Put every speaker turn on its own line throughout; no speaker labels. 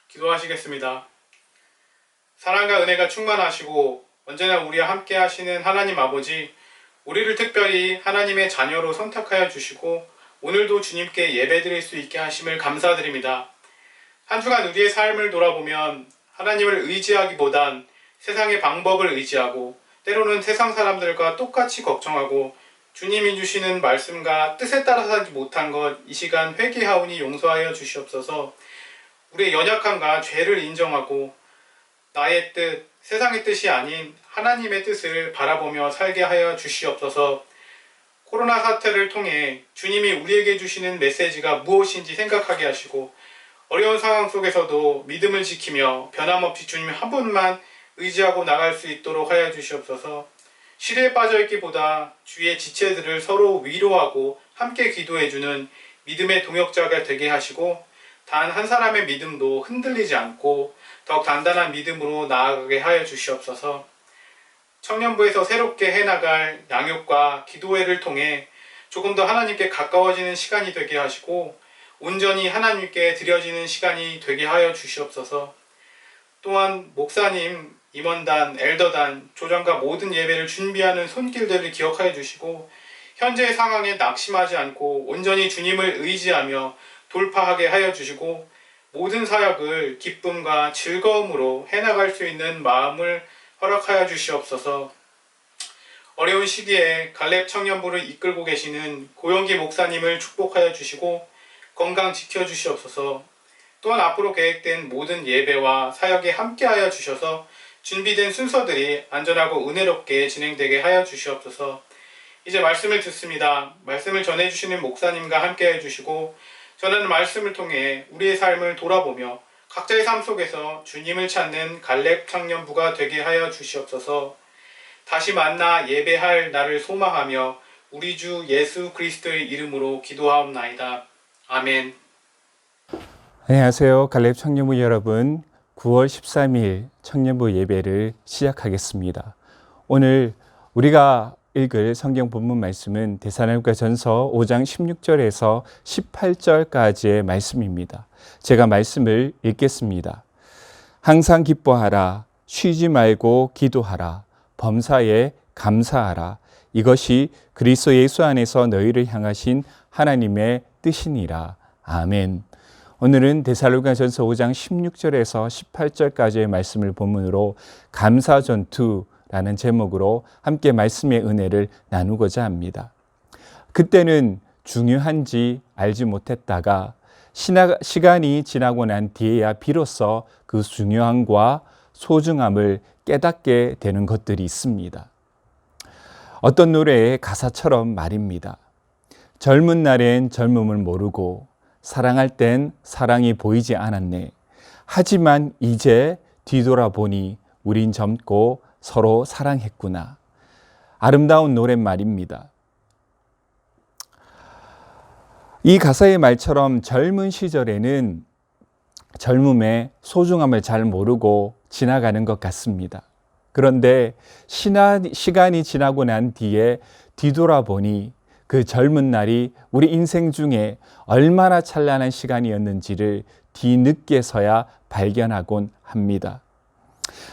기도하시겠습니다. 사랑과 은혜가 충만하시고 언제나 우리와 함께 하시는 하나님 아버지, 우리를 특별히 하나님의 자녀로 선택하여 주시고 오늘도 주님께 예배드릴 수 있게 하심을 감사드립니다. 한 주간 우리의 삶을 돌아보면 하나님을 의지하기보단 세상의 방법을 의지하고 때로는 세상 사람들과 똑같이 걱정하고 주님이 주시는 말씀과 뜻에 따라서 하지 못한 것 이 시간 회개하오니 용서하여 주시옵소서. 우리의 연약함과 죄를 인정하고 나의 뜻, 세상의 뜻이 아닌 하나님의 뜻을 바라보며 살게 하여 주시옵소서. 코로나 사태를 통해 주님이 우리에게 주시는 메시지가 무엇인지 생각하게 하시고 어려운 상황 속에서도 믿음을 지키며 변함없이 주님 한 분만 의지하고 나갈 수 있도록 하여 주시옵소서. 시대에 빠져있기보다 주의 지체들을 서로 위로하고 함께 기도해주는 믿음의 동역자가 되게 하시고 단 한 사람의 믿음도 흔들리지 않고 더욱 단단한 믿음으로 나아가게 하여 주시옵소서. 청년부에서 새롭게 해나갈 양육과 기도회를 통해 조금 더 하나님께 가까워지는 시간이 되게 하시고 온전히 하나님께 드려지는 시간이 되게 하여 주시옵소서. 또한 목사님, 임원단, 엘더단, 조정과 모든 예배를 준비하는 손길들을 기억하여 주시고 현재의 상황에 낙심하지 않고 온전히 주님을 의지하며 돌파하게 하여 주시고 모든 사역을 기쁨과 즐거움으로 해나갈 수 있는 마음을 허락하여 주시옵소서. 어려운 시기에 갈렙 청년부를 이끌고 계시는 고영기 목사님을 축복하여 주시고 건강 지켜주시옵소서. 또한 앞으로 계획된 모든 예배와 사역에 함께하여 주셔서 준비된 순서들이 안전하고 은혜롭게 진행되게 하여 주시옵소서. 이제 말씀을 듣습니다. 말씀을 전해주시는 목사님과 함께해 주시고 전하는 말씀을 통해 우리의 삶을 돌아보며 각자의 삶 속에서 주님을 찾는 갈렙 청년부가 되게 하여 주시옵소서. 다시 만나 예배할 날을 소망하며 우리 주 예수 그리스도의 이름으로 기도하옵나이다. 아멘.
안녕하세요. 갈렙 청년부 여러분, 9월 13일 청년부 예배를 시작하겠습니다. 오늘 우리가 읽을 성경 본문 말씀은 데살로니가 전서 5장 16절에서 18절까지의 말씀입니다. 제가 말씀을 읽겠습니다. 항상 기뻐하라, 쉬지 말고 기도하라, 범사에 감사하라. 이것이 그리스도 예수 안에서 너희를 향하신 하나님의 뜻이니라. 아멘. 오늘은 데살로니가 전서 5장 16절에서 18절까지의 말씀을 본문으로 감사전투라는 제목으로 함께 말씀의 은혜를 나누고자 합니다. 그때는 중요한지 알지 못했다가 시간이 지나고 난 뒤에야 비로소 그 중요함과 소중함을 깨닫게 되는 것들이 있습니다. 어떤 노래의 가사처럼 말입니다. 젊은 날엔 젊음을 모르고 사랑할 땐 사랑이 보이지 않았네. 하지만 이제 뒤돌아보니 우린 젊고 서로 사랑했구나. 아름다운 노랫말입니다. 이 가사의 말처럼 젊은 시절에는 젊음의 소중함을 잘 모르고 지나가는 것 같습니다. 그런데 시간이 지나고 난 뒤에 뒤돌아보니 그 젊은 날이 우리 인생 중에 얼마나 찬란한 시간이었는지를 뒤늦게서야 발견하곤 합니다.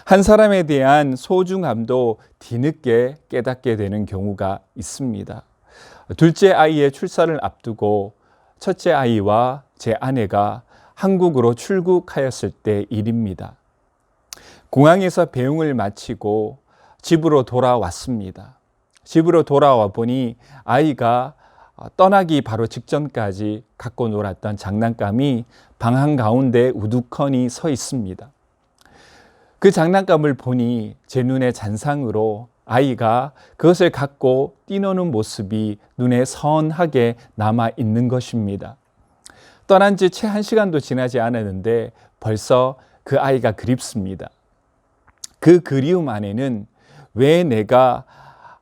한 사람에 대한 소중함도 뒤늦게 깨닫게 되는 경우가 있습니다. 둘째 아이의 출산을 앞두고 첫째 아이와 제 아내가 한국으로 출국하였을 때 일입니다. 공항에서 배웅을 마치고 집으로 돌아왔습니다. 집으로 돌아와 보니 아이가 떠나기 바로 직전까지 갖고 놀았던 장난감이 방 한가운데 우두커니 서 있습니다. 그 장난감을 보니 제 눈에 잔상으로 아이가 그것을 갖고 뛰노는 모습이 눈에 선하게 남아 있는 것입니다. 떠난 지 채 1시간도 지나지 않았는데 벌써 그 아이가 그립습니다. 그 그리움 안에는 왜 내가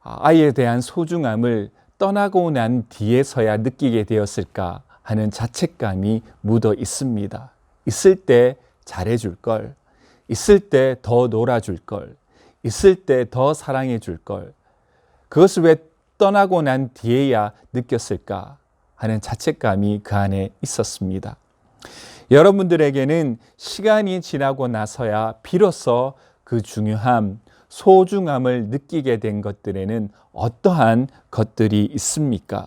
아이에 대한 소중함을 떠나고 난 뒤에서야 느끼게 되었을까 하는 자책감이 묻어 있습니다. 있을 때 잘해줄 걸, 있을 때 더 놀아줄 걸, 있을 때 더 사랑해 줄 걸, 그것을 왜 떠나고 난 뒤에야 느꼈을까 하는 자책감이 그 안에 있었습니다. 여러분들에게는 시간이 지나고 나서야 비로소 그 중요함, 소중함을 느끼게 된 것들에는 어떠한 것들이 있습니까?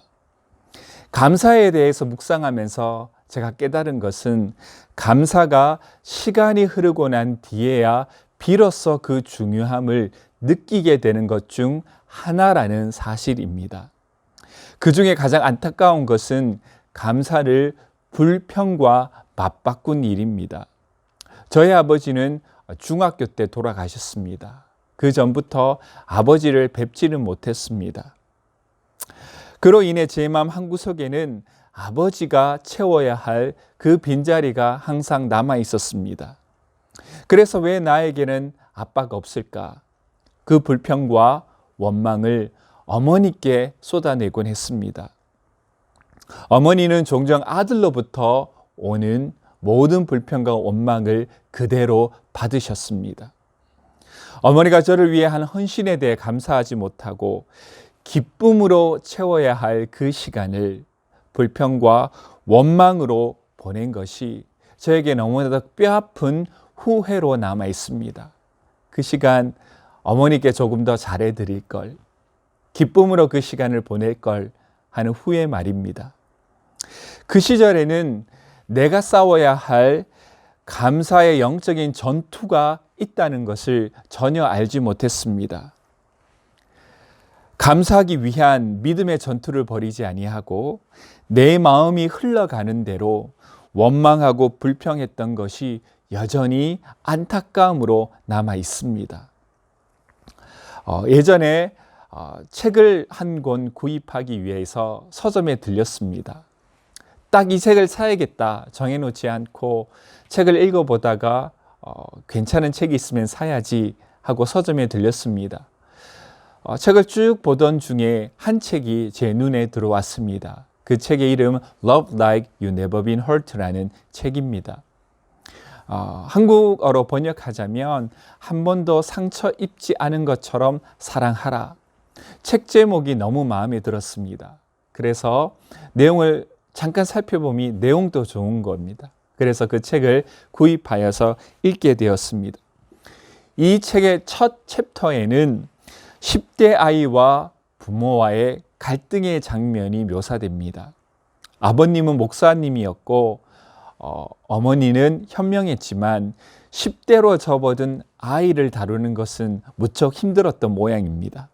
감사에 대해서 묵상하면서 제가 깨달은 것은 감사가 시간이 흐르고 난 뒤에야 비로소 그 중요함을 느끼게 되는 것 중 하나라는 사실입니다. 그 중에 가장 안타까운 것은 감사를 불평과 맞바꾼 일입니다. 저희 아버지는 중학교 때 돌아가셨습니다. 그 전부터 아버지를 뵙지는 못했습니다. 그로 인해 제 마음 한구석에는 아버지가 채워야 할 그 빈자리가 항상 남아 있었습니다. 그래서 왜 나에게는 아빠가 없을까? 그 불평과 원망을 어머니께 쏟아내곤 했습니다. 어머니는 종종 아들로부터 오는 모든 불평과 원망을 그대로 받으셨습니다. 어머니가 저를 위해 한 헌신에 대해 감사하지 못하고 기쁨으로 채워야 할 그 시간을 불평과 원망으로 보낸 것이 저에게 너무나도 뼈아픈 후회로 남아 있습니다. 그 시간 어머니께 조금 더 잘해드릴 걸, 기쁨으로 그 시간을 보낼 걸 하는 후회 말입니다. 그 시절에는 내가 싸워야 할 감사의 영적인 전투가 있다는 것을 전혀 알지 못했습니다. 감사하기 위한 믿음의 전투를 벌이지 아니하고 내 마음이 흘러가는 대로 원망하고 불평했던 것이 여전히 안타까움으로 남아 있습니다. 예전에 책을 한 권 구입하기 위해서 서점에 들렸습니다. 딱 이 책을 사야겠다 정해놓지 않고 책을 읽어보다가 괜찮은 책이 있으면 사야지 하고 서점에 들렸습니다. 책을 쭉 보던 중에 한 책이 제 눈에 들어왔습니다. 그 책의 이름 Love Like You Never Been Hurt라는 책입니다. 한국어로 번역하자면 한 번도 상처 입지 않은 것처럼 사랑하라. 책 제목이 너무 마음에 들었습니다. 그래서 내용을 잠깐 살펴보니 내용도 좋은 겁니다. 그래서 그 책을 구입하여서 읽게 되었습니다. 이 책의 첫 챕터에는 10대 아이와 부모와의 갈등의 장면이 묘사됩니다. 아버님은 목사님이었고 어머니는 현명했지만 10대로 접어든 아이를 다루는 것은 무척 힘들었던 모양입니다.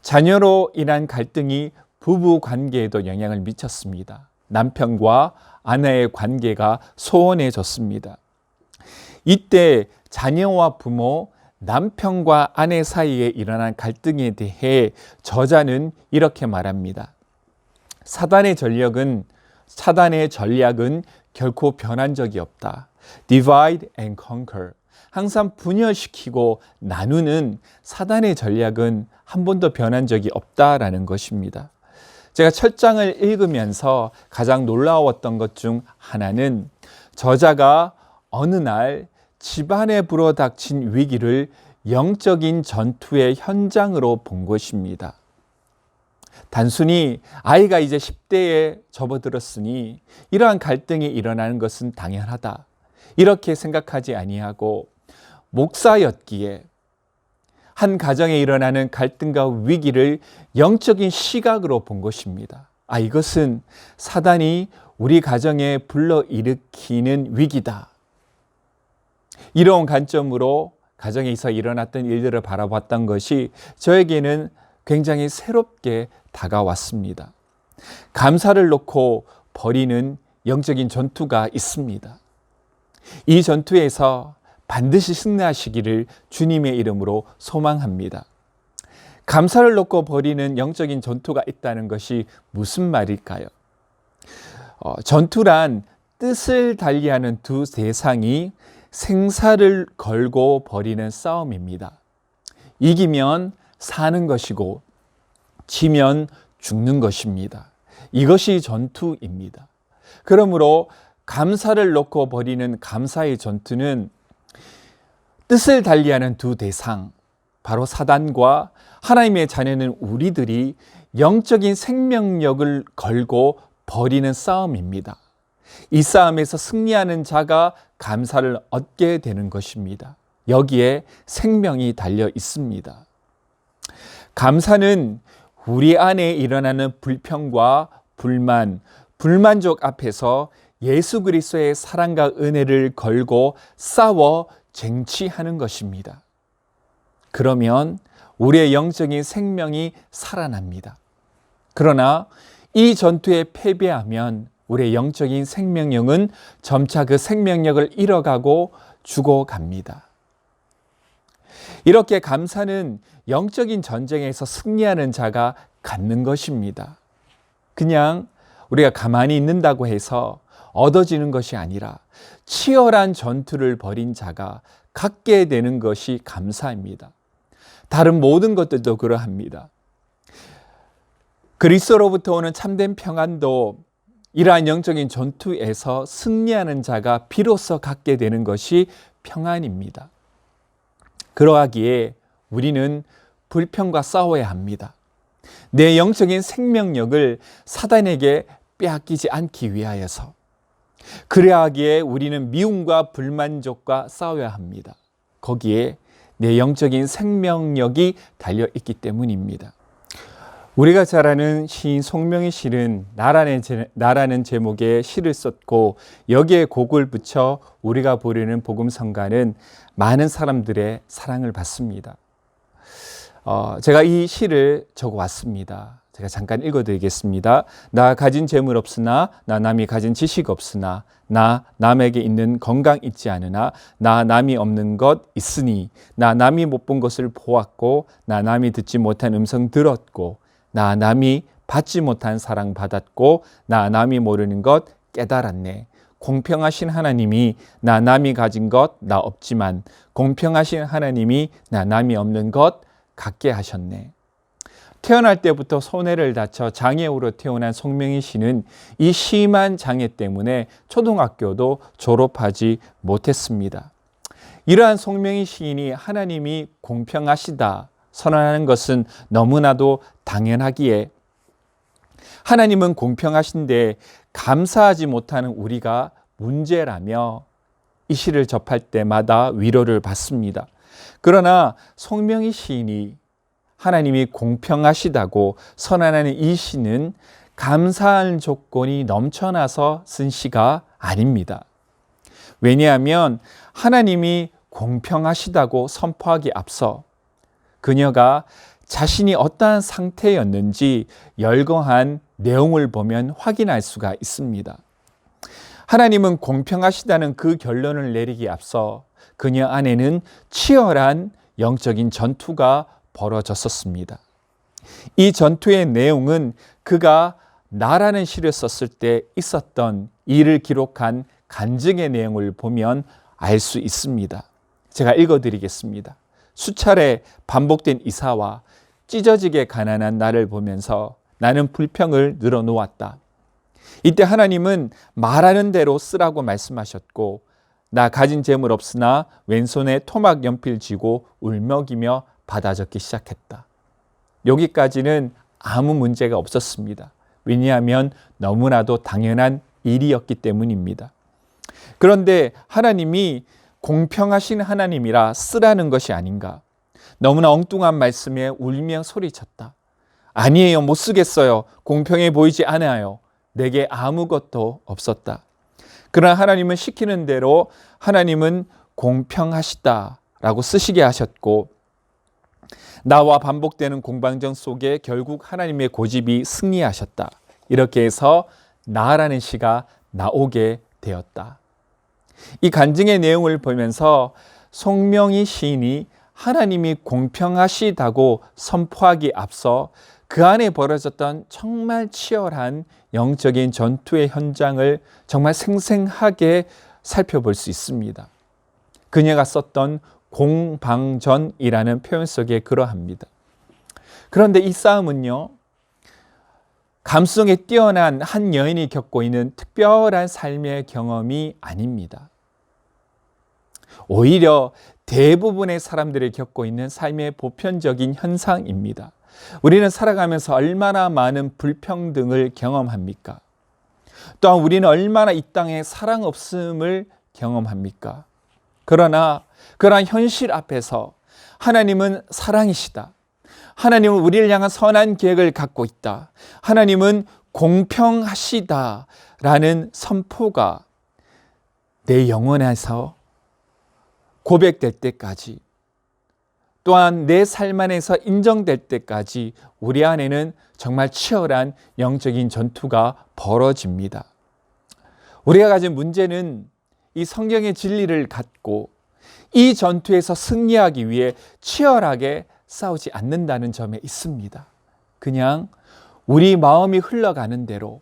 자녀로 인한 갈등이 부부 관계에도 영향을 미쳤습니다. 남편과 아내의 관계가 소원해졌습니다. 이때 자녀와 부모, 남편과 아내 사이에 일어난 갈등에 대해 저자는 이렇게 말합니다. 사단의 전략은 결코 변한 적이 없다. Divide and conquer. 항상 분열시키고 나누는 사단의 전략은 한 번도 변한 적이 없다라는 것입니다. 제가 첫 장을 읽으면서 가장 놀라웠던 것 중 하나는 저자가 어느 날 집안에 불어닥친 위기를 영적인 전투의 현장으로 본 것입니다. 단순히 아이가 이제 10대에 접어들었으니 이러한 갈등이 일어나는 것은 당연하다. 이렇게 생각하지 아니하고 목사였기에 한 가정에 일어나는 갈등과 위기를 영적인 시각으로 본 것입니다. 이것은 사단이 우리 가정에 불러일으키는 위기다. 이런 관점으로 가정에서 일어났던 일들을 바라봤던 것이 저에게는 굉장히 새롭게 다가왔습니다. 감사를 놓고 벌이는 영적인 전투가 있습니다. 이 전투에서 반드시 승리하시기를 주님의 이름으로 소망합니다. 감사를 놓고 벌이는 영적인 전투가 있다는 것이 무슨 말일까요? 전투란 뜻을 달리하는 두 대상이 생사를 걸고 벌이는 싸움입니다. 이기면 사는 것이고 지면 죽는 것입니다. 이것이 전투입니다. 그러므로 감사를 놓고 벌이는 감사의 전투는 뜻을 달리하는 두 대상, 바로 사단과 하나님의 자녀는 우리들이 영적인 생명력을 걸고 벌이는 싸움입니다. 이 싸움에서 승리하는 자가 감사를 얻게 되는 것입니다. 여기에 생명이 달려 있습니다. 감사는 우리 안에 일어나는 불평과 불만, 불만족 앞에서 예수 그리스도의 사랑과 은혜를 걸고 싸워 쟁취하는 것입니다. 그러면 우리의 영적인 생명이 살아납니다. 그러나 이 전투에 패배하면 우리의 영적인 생명력은 점차 그 생명력을 잃어가고 죽어갑니다. 이렇게 감사는 영적인 전쟁에서 승리하는 자가 갖는 것입니다. 그냥 우리가 가만히 있는다고 해서 얻어지는 것이 아니라 치열한 전투를 벌인 자가 갖게 되는 것이 감사입니다. 다른 모든 것들도 그러합니다. 그리스도로부터 오는 참된 평안도 이러한 영적인 전투에서 승리하는 자가 비로소 갖게 되는 것이 평안입니다. 그러하기에 우리는 불평과 싸워야 합니다. 내 영적인 생명력을 사단에게 빼앗기지 않기 위하여서. 그래야 하기에 우리는 미움과 불만족과 싸워야 합니다. 거기에 내 영적인 생명력이 달려있기 때문입니다. 우리가 잘 아는 시인 송명희 시는 나라는 제목의 시를 썼고 여기에 곡을 붙여 우리가 부르는 복음성가는 많은 사람들의 사랑을 받습니다. 제가 이 시를 적어왔습니다. 제가 잠깐 읽어드리겠습니다. 나 가진 재물 없으나 나 남이 가진 지식 없으나 나 남에게 있는 건강 있지 않으나 나 남이 없는 것 있으니 나 남이 못 본 것을 보았고 나 남이 듣지 못한 음성 들었고 나 남이 받지 못한 사랑 받았고 나 남이 모르는 것 깨달았네. 공평하신 하나님이 나 남이 가진 것 나 없지만 공평하신 하나님이 나 남이 없는 것 갖게 하셨네. 태어날 때부터 손해를 다쳐 장애우로 태어난 송명희 씨는 이 심한 장애 때문에 초등학교도 졸업하지 못했습니다. 이러한 송명희 시인이 하나님이 공평하시다 선언하는 것은 너무나도 당연하기에 하나님은 공평하신데 감사하지 못하는 우리가 문제라며 이 시를 접할 때마다 위로를 받습니다. 그러나 송명희 시인이 하나님이 공평하시다고 선언하는 이 시는 감사할 조건이 넘쳐나서 쓴 시가 아닙니다. 왜냐하면 하나님이 공평하시다고 선포하기 앞서 그녀가 자신이 어떠한 상태였는지 열거한 내용을 보면 확인할 수가 있습니다. 하나님은 공평하시다는 그 결론을 내리기 앞서 그녀 안에는 치열한 영적인 전투가 벌어졌었습니다. 이 전투의 내용은 그가 나라는 시를 썼을 때 있었던 일을 기록한 간증의 내용을 보면 알 수 있습니다. 제가 읽어드리겠습니다. 수차례 반복된 이사와 찢어지게 가난한 나를 보면서 나는 불평을 늘어놓았다. 이때 하나님은 말하는 대로 쓰라고 말씀하셨고 나 가진 재물 없으나 왼손에 토막 연필 쥐고 울먹이며 받아 적기 시작했다. 여기까지는 아무 문제가 없었습니다. 왜냐하면 너무나도 당연한 일이었기 때문입니다. 그런데 하나님이 공평하신 하나님이라 쓰라는 것이 아닌가. 너무나 엉뚱한 말씀에 울며 소리쳤다. 아니에요, 못 쓰겠어요. 공평해 보이지 않아요. 내게 아무것도 없었다. 그러나 하나님은 시키는 대로 하나님은 공평하시다라고 쓰시게 하셨고 나와 반복되는 공방전 속에 결국 하나님의 고집이 승리하셨다. 이렇게 해서 나라는 시가 나오게 되었다. 이 간증의 내용을 보면서 송명희 시인이 하나님이 공평하시다고 선포하기 앞서 그 안에 벌어졌던 정말 치열한 영적인 전투의 현장을 정말 생생하게 살펴볼 수 있습니다. 그녀가 썼던 공방전이라는 표현 속에 그러합니다. 그런데 이 싸움은요, 감수성에 뛰어난 한 여인이 겪고 있는 특별한 삶의 경험이 아닙니다. 오히려 대부분의 사람들이 겪고 있는 삶의 보편적인 현상입니다. 우리는 살아가면서 얼마나 많은 불평등을 경험합니까? 또한 우리는 얼마나 이 땅에 사랑 없음을 경험합니까? 그러나 그러한 현실 앞에서 하나님은 사랑이시다. 하나님은 우리를 향한 선한 계획을 갖고 있다. 하나님은 공평하시다라는 선포가 내 영혼에서 고백될 때까지, 또한 내 삶 안에서 인정될 때까지 우리 안에는 정말 치열한 영적인 전투가 벌어집니다. 우리가 가진 문제는 이 성경의 진리를 갖고 이 전투에서 승리하기 위해 치열하게 싸우지 않는다는 점에 있습니다. 그냥 우리 마음이 흘러가는 대로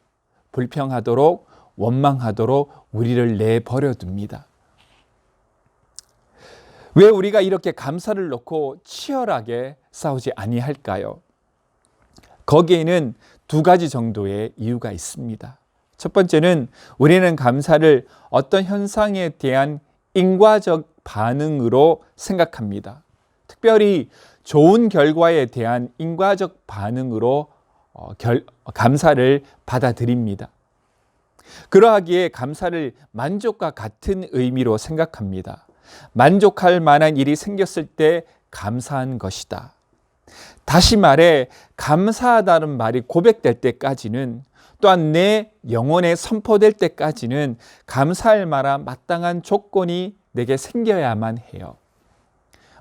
불평하도록 원망하도록 우리를 내버려 둡니다. 왜 우리가 이렇게 감사를 놓고 치열하게 싸우지 아니할까요? 거기에는 두 가지 정도의 이유가 있습니다. 첫 번째는 우리는 감사를 어떤 현상에 대한 인과적 반응으로 생각합니다. 특별히 좋은 결과에 대한 인과적 반응으로 감사를 받아들입니다. 그러하기에 감사를 만족과 같은 의미로 생각합니다. 만족할 만한 일이 생겼을 때 감사한 것이다. 다시 말해 감사하다는 말이 고백될 때까지는, 또한 내 영혼에 선포될 때까지는 감사할 만한 마땅한 조건이 내게 생겨야만 해요.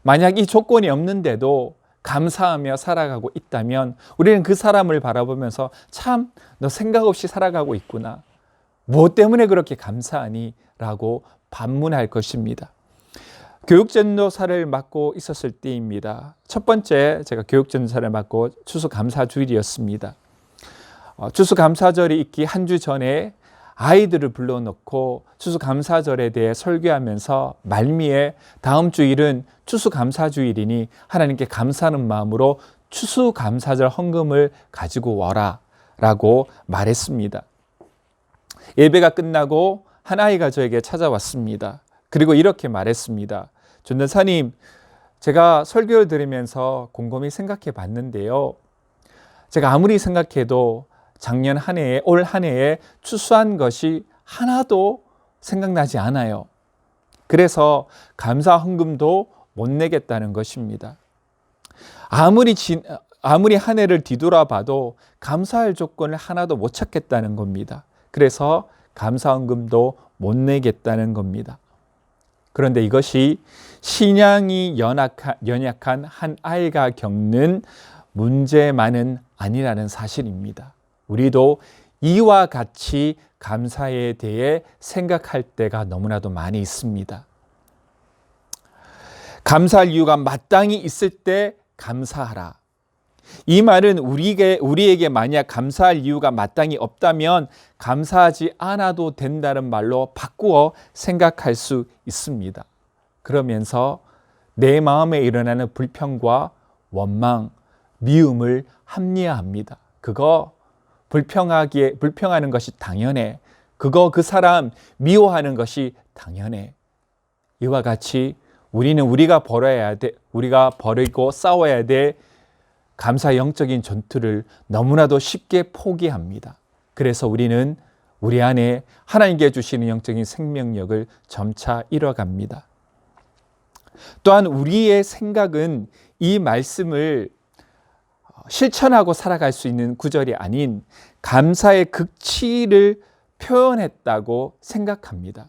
만약 이 조건이 없는데도 감사하며 살아가고 있다면 우리는 그 사람을 바라보면서 참 너 생각 없이 살아가고 있구나. 무엇 때문에 그렇게 감사하니? 라고 반문할 것입니다. 교육전도사를 맡고 있었을 때입니다. 첫 번째 제가 교육전도사를 맡고 추수감사주일이었습니다. 추수감사절이 있기 한 주 전에 아이들을 불러놓고 추수감사절에 대해 설교하면서 말미에 다음 주일은 추수감사주일이니 하나님께 감사하는 마음으로 추수감사절 헌금을 가지고 와라 라고 말했습니다. 예배가 끝나고 한 아이가 저에게 찾아왔습니다. 그리고 이렇게 말했습니다. 전도사님, 제가 설교를 들으면서 곰곰이 생각해 봤는데요. 제가 아무리 생각해도 작년 한 해에, 올 한 해에 추수한 것이 하나도 생각나지 않아요. 그래서 감사 헌금도 못 내겠다는 것입니다. 아무리 한 해를 뒤돌아봐도 감사할 조건을 하나도 못 찾겠다는 겁니다. 그래서 감사 헌금도 못 내겠다는 겁니다. 그런데 이것이 신앙이 연약한 한 아이가 겪는 문제만은 아니라는 사실입니다. 우리도 이와 같이 감사에 대해 생각할 때가 너무나도 많이 있습니다. 감사할 이유가 마땅히 있을 때 감사하라. 이 말은 우리에게 만약 감사할 이유가 마땅히 없다면 감사하지 않아도 된다는 말로 바꾸어 생각할 수 있습니다. 그러면서 내 마음에 일어나는 불평과 원망, 미움을 합리화합니다. 그거 불평하는 것이 당연해. 그 사람 미워하는 것이 당연해. 이와 같이 우리는 우리가 버리고 싸워야 돼 감사 영적인 전투를 너무나도 쉽게 포기합니다. 그래서 우리는 우리 안에 하나님께 주시는 영적인 생명력을 점차 잃어갑니다. 또한 우리의 생각은 이 말씀을 실천하고 살아갈 수 있는 구절이 아닌 감사의 극치를 표현했다고 생각합니다.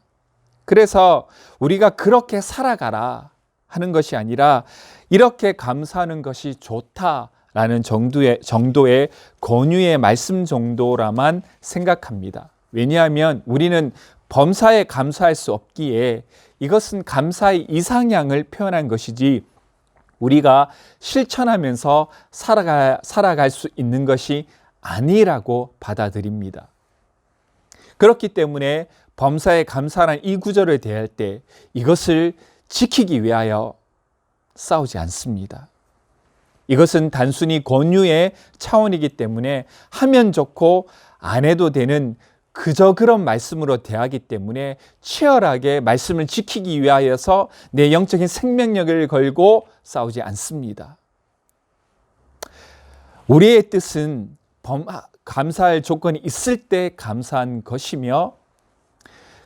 그래서 우리가 그렇게 살아가라 하는 것이 아니라 이렇게 감사하는 것이 좋다라는 정도의 권유의 말씀 정도라만 생각합니다. 왜냐하면 우리는 범사에 감사할 수 없기에 이것은 감사의 이상향을 표현한 것이지 우리가 실천하면서 살아갈 수 있는 것이 아니라고 받아들입니다. 그렇기 때문에 범사에 감사하는 이 구절을 대할 때 이것을 지키기 위하여 싸우지 않습니다. 이것은 단순히 권유의 차원이기 때문에 하면 좋고 안 해도 되는 그저 그런 말씀으로 대하기 때문에 치열하게 말씀을 지키기 위하여서 내 영적인 생명력을 걸고 싸우지 않습니다. 우리의 뜻은 감사할 조건이 있을 때 감사한 것이며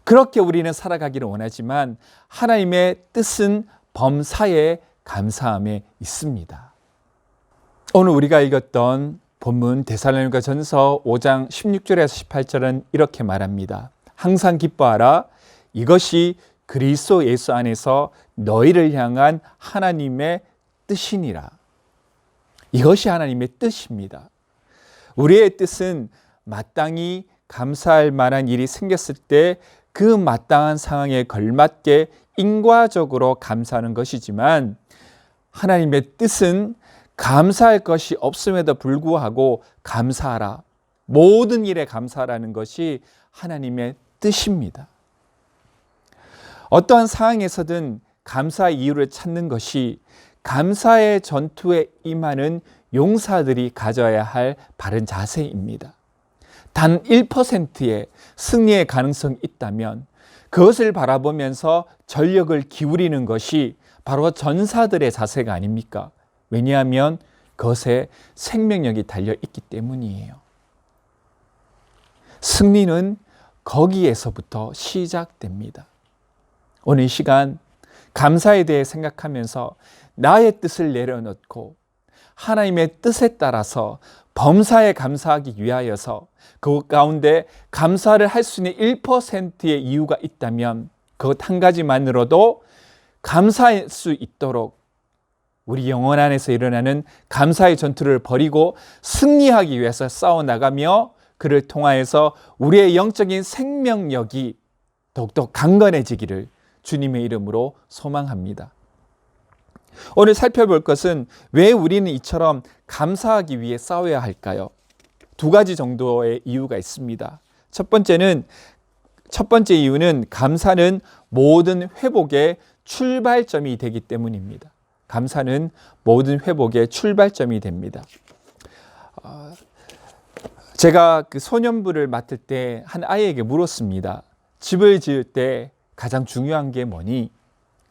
그렇게 우리는 살아가기를 원하지만 하나님의 뜻은 범사에 감사함에 있습니다. 오늘 우리가 읽었던 본문 데살로니가전서 5장 16절에서 18절은 이렇게 말합니다. 항상 기뻐하라. 이것이 그리스도 예수 안에서 너희를 향한 하나님의 뜻이니라. 이것이 하나님의 뜻입니다. 우리의 뜻은 마땅히 감사할 만한 일이 생겼을 때 그 마땅한 상황에 걸맞게 인과적으로 감사하는 것이지만 하나님의 뜻은 감사할 것이 없음에도 불구하고 감사하라. 모든 일에 감사하라는 것이 하나님의 뜻입니다. 어떠한 상황에서든 감사의 이유를 찾는 것이 감사의 전투에 임하는 용사들이 가져야 할 바른 자세입니다. 단 1%의 승리의 가능성이 있다면 그것을 바라보면서 전력을 기울이는 것이 바로 전사들의 자세가 아닙니까? 왜냐하면 그것에 생명력이 달려있기 때문이에요. 승리는 거기에서부터 시작됩니다. 오늘 이 시간 감사에 대해 생각하면서 나의 뜻을 내려놓고 하나님의 뜻에 따라서 범사에 감사하기 위하여서 그 가운데 감사를 할 수 있는 1%의 이유가 있다면 그것 한 가지만으로도 감사할 수 있도록 우리 영혼 안에서 일어나는 감사의 전투를 벌이고 승리하기 위해서 싸워나가며 그를 통하여서 우리의 영적인 생명력이 더욱더 강건해지기를 주님의 이름으로 소망합니다. 오늘 살펴볼 것은 왜 우리는 이처럼 감사하기 위해 싸워야 할까요? 두 가지 정도의 이유가 있습니다. 첫 번째 이유는 감사는 모든 회복의 출발점이 되기 때문입니다. 감사는 모든 회복의 출발점이 됩니다. 제가 그 소년부를 맡을 때 한 아이에게 물었습니다. 집을 지을 때 가장 중요한 게 뭐니?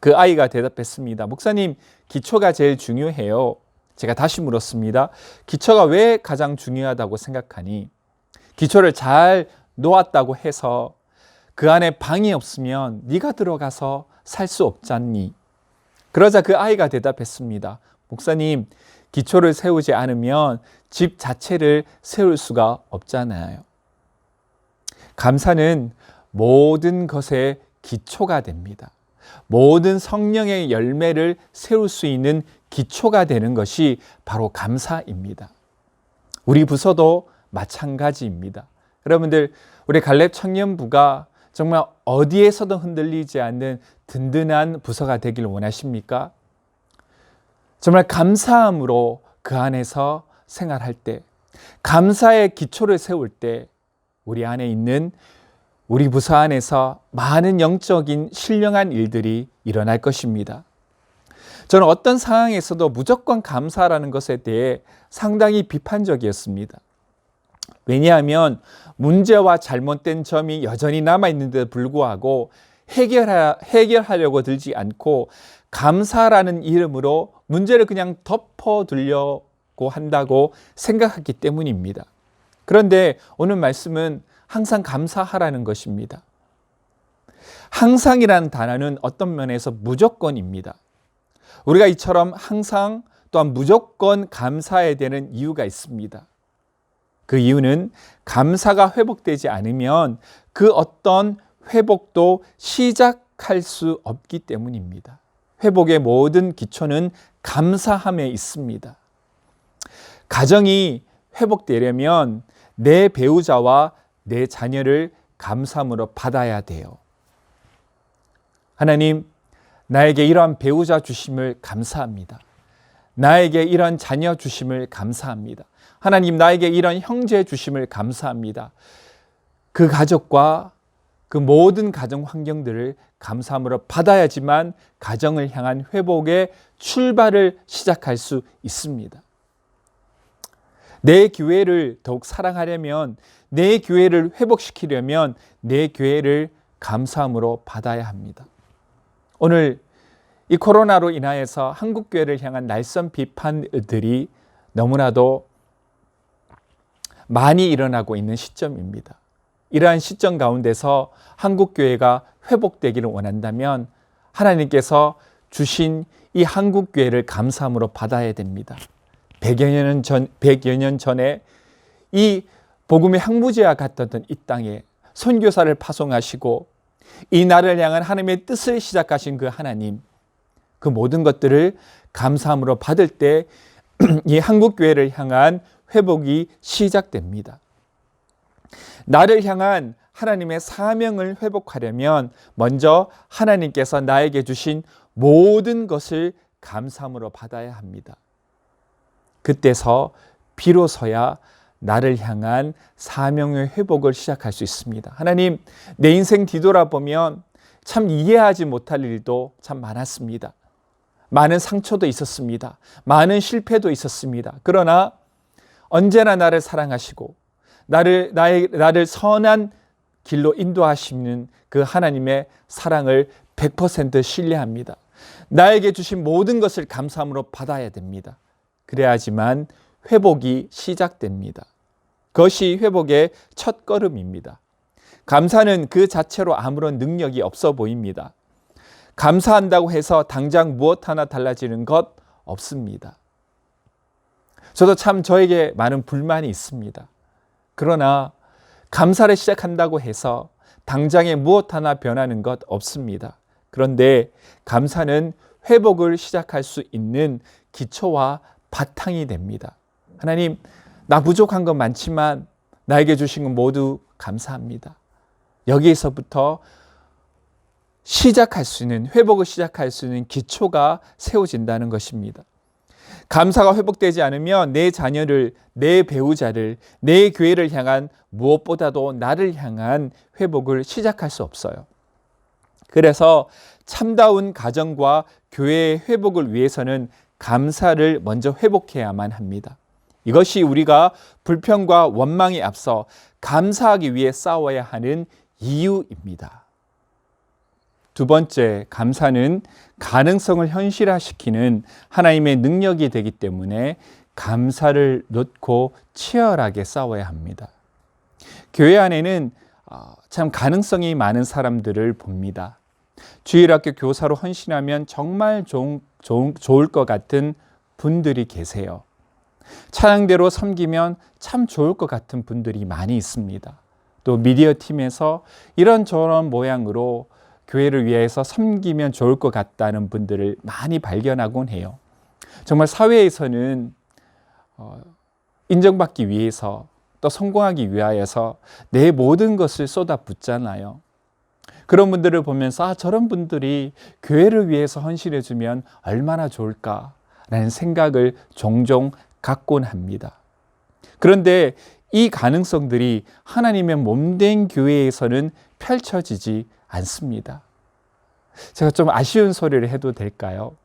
그 아이가 대답했습니다. 목사님, 기초가 제일 중요해요. 제가 다시 물었습니다. 기초가 왜 가장 중요하다고 생각하니? 기초를 잘 놓았다고 해서 그 안에 방이 없으면 네가 들어가서 살 수 없잖니? 그러자 그 아이가 대답했습니다. 목사님, 기초를 세우지 않으면 집 자체를 세울 수가 없잖아요. 감사는 모든 것의 기초가 됩니다. 모든 성령의 열매를 세울 수 있는 기초가 되는 것이 바로 감사입니다. 우리 부서도 마찬가지입니다. 여러분들, 우리 갈렙 청년부가 정말 어디에서도 흔들리지 않는 든든한 부서가 되기를 원하십니까? 정말 감사함으로 그 안에서 생활할 때, 감사의 기초를 세울 때 우리 안에 있는 우리 부서 안에서 많은 영적인 신령한 일들이 일어날 것입니다. 저는 어떤 상황에서도 무조건 감사라는 것에 대해 상당히 비판적이었습니다. 왜냐하면 문제와 잘못된 점이 여전히 남아있는데도 불구하고 해결하려고 들지 않고 감사라는 이름으로 문제를 그냥 덮어두려고 한다고 생각했기 때문입니다. 그런데 오늘 말씀은 항상 감사하라는 것입니다. 항상이라는 단어는 어떤 면에서 무조건입니다. 우리가 이처럼 항상 또한 무조건 감사해야 되는 이유가 있습니다. 그 이유는 감사가 회복되지 않으면 그 어떤 회복도 시작할 수 없기 때문입니다. 회복의 모든 기초는 감사함에 있습니다. 가정이 회복되려면 내 배우자와 내 자녀를 감사함으로 받아야 돼요. 하나님, 나에게 이러한 배우자 주심을 감사합니다. 나에게 이런 자녀 주심을 감사합니다. 하나님, 나에게 이런 형제 주심을 감사합니다. 그 가족과 그 모든 가정 환경들을 감사함으로 받아야지만 가정을 향한 회복의 출발을 시작할 수 있습니다. 내 교회를 더욱 사랑하려면, 내 교회를 회복시키려면 내 교회를 감사함으로 받아야 합니다. 오늘 이 코로나로 인하여서 한국교회를 향한 날선 비판들이 너무나도 많이 일어나고 있는 시점입니다. 이러한 시점 가운데서 한국교회가 회복되기를 원한다면 하나님께서 주신 이 한국교회를 감사함으로 받아야 됩니다. 100여 년 전에 이 복음의 항무지와 같았던 이 땅에 선교사를 파송하시고 이 나라를 향한 하나님의 뜻을 시작하신 그 하나님, 그 모든 것들을 감사함으로 받을 때 이 한국교회를 향한 회복이 시작됩니다. 나를 향한 하나님의 사명을 회복하려면 먼저 하나님께서 나에게 주신 모든 것을 감사함으로 받아야 합니다. 그때서 비로소야 나를 향한 사명의 회복을 시작할 수 있습니다. 하나님, 내 인생 뒤돌아보면 참 이해하지 못할 일도 참 많았습니다. 많은 상처도 있었습니다. 많은 실패도 있었습니다. 그러나 언제나 나를 사랑하시고 나를 선한 길로 인도하시는 그 하나님의 사랑을 100% 신뢰합니다. 나에게 주신 모든 것을 감사함으로 받아야 됩니다. 그래야지만 회복이 시작됩니다. 그것이 회복의 첫 걸음입니다. 감사는 그 자체로 아무런 능력이 없어 보입니다. 감사한다고 해서 당장 무엇 하나 달라지는 것 없습니다. 저도 참 저에게 많은 불만이 있습니다. 그러나 감사를 시작한다고 해서 당장에 무엇 하나 변하는 것 없습니다. 그런데 감사는 회복을 시작할 수 있는 기초와 바탕이 됩니다. 하나님, 나 부족한 건 많지만 나에게 주신 건 모두 감사합니다. 여기에서부터 시작할 수 있는, 회복을 시작할 수 있는 기초가 세워진다는 것입니다. 감사가 회복되지 않으면 내 자녀를, 내 배우자를, 내 교회를 향한 무엇보다도 나를 향한 회복을 시작할 수 없어요. 그래서 참다운 가정과 교회의 회복을 위해서는 감사를 먼저 회복해야만 합니다. 이것이 우리가 불평과 원망에 앞서 감사하기 위해 싸워야 하는 이유입니다. 두 번째, 감사는 가능성을 현실화시키는 하나님의 능력이 되기 때문에 감사를 놓고 치열하게 싸워야 합니다. 교회 안에는 참 가능성이 많은 사람들을 봅니다. 주일학교 교사로 헌신하면 정말 좋을 것 같은 분들이 계세요. 찬양대로 섬기면 참 좋을 것 같은 분들이 많이 있습니다. 또 미디어 팀에서 이런저런 모양으로 교회를 위해서 섬기면 좋을 것 같다는 분들을 많이 발견하곤 해요. 정말 사회에서는 인정받기 위해서 또 성공하기 위하여서 내 모든 것을 쏟아붓잖아요. 그런 분들을 보면서 저런 분들이 교회를 위해서 헌신해주면 얼마나 좋을까라는 생각을 종종 갖곤 합니다. 그런데 이 가능성들이 하나님의 몸된 교회에서는 펼쳐지지 않습니다. 제가 좀 아쉬운 소리를 해도 될까요?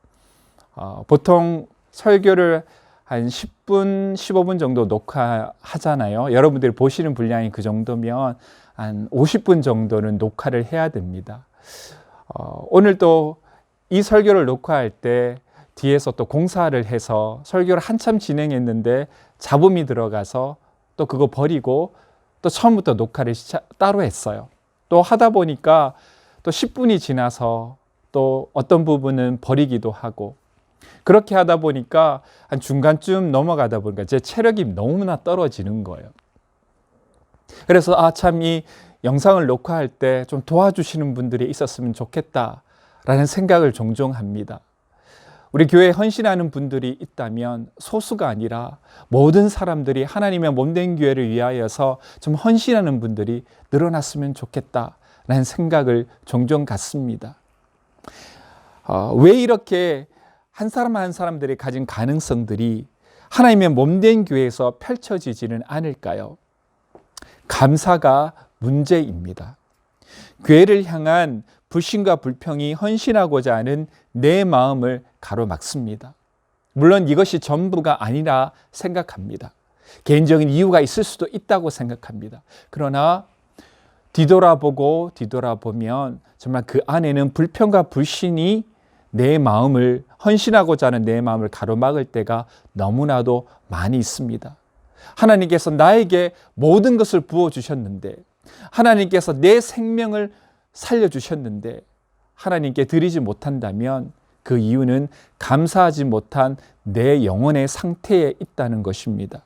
보통 설교를 한 10분, 15분 정도 녹화하잖아요. 여러분들이 보시는 분량이 그 정도면 한 50분 정도는 녹화를 해야 됩니다. 오늘 또 이 설교를 녹화할 때 뒤에서 또 공사를 해서 설교를 한참 진행했는데 잡음이 들어가서 또 그거 버리고 또 처음부터 녹화를 따로 했어요. 또 하다 보니까 또 10분이 지나서 또 어떤 부분은 버리기도 하고 그렇게 하다 보니까 한 중간쯤 넘어가다 보니까 제 체력이 너무나 떨어지는 거예요. 그래서 참 이 영상을 녹화할 때 좀 도와주시는 분들이 있었으면 좋겠다라는 생각을 종종 합니다. 우리 교회에 헌신하는 분들이 있다면 소수가 아니라 모든 사람들이 하나님의 몸된 교회를 위하여서 좀 헌신하는 분들이 늘어났으면 좋겠다라는 생각을 종종 갖습니다. 왜 이렇게 한 사람 한 사람들이 가진 가능성들이 하나님의 몸된 교회에서 펼쳐지지는 않을까요? 감사가 문제입니다. 교회를 향한 불신과 불평이 헌신하고자 하는 내 마음을 가로막습니다. 물론 이것이 전부가 아니라 생각합니다. 개인적인 이유가 있을 수도 있다고 생각합니다. 그러나 뒤돌아보면 정말 그 안에는 불평과 불신이 내 마음을, 헌신하고자 하는 내 마음을 가로막을 때가 너무나도 많이 있습니다. 하나님께서 나에게 모든 것을 부어주셨는데, 하나님께서 내 생명을 살려주셨는데 하나님께 드리지 못한다면 그 이유는 감사하지 못한 내 영혼의 상태에 있다는 것입니다.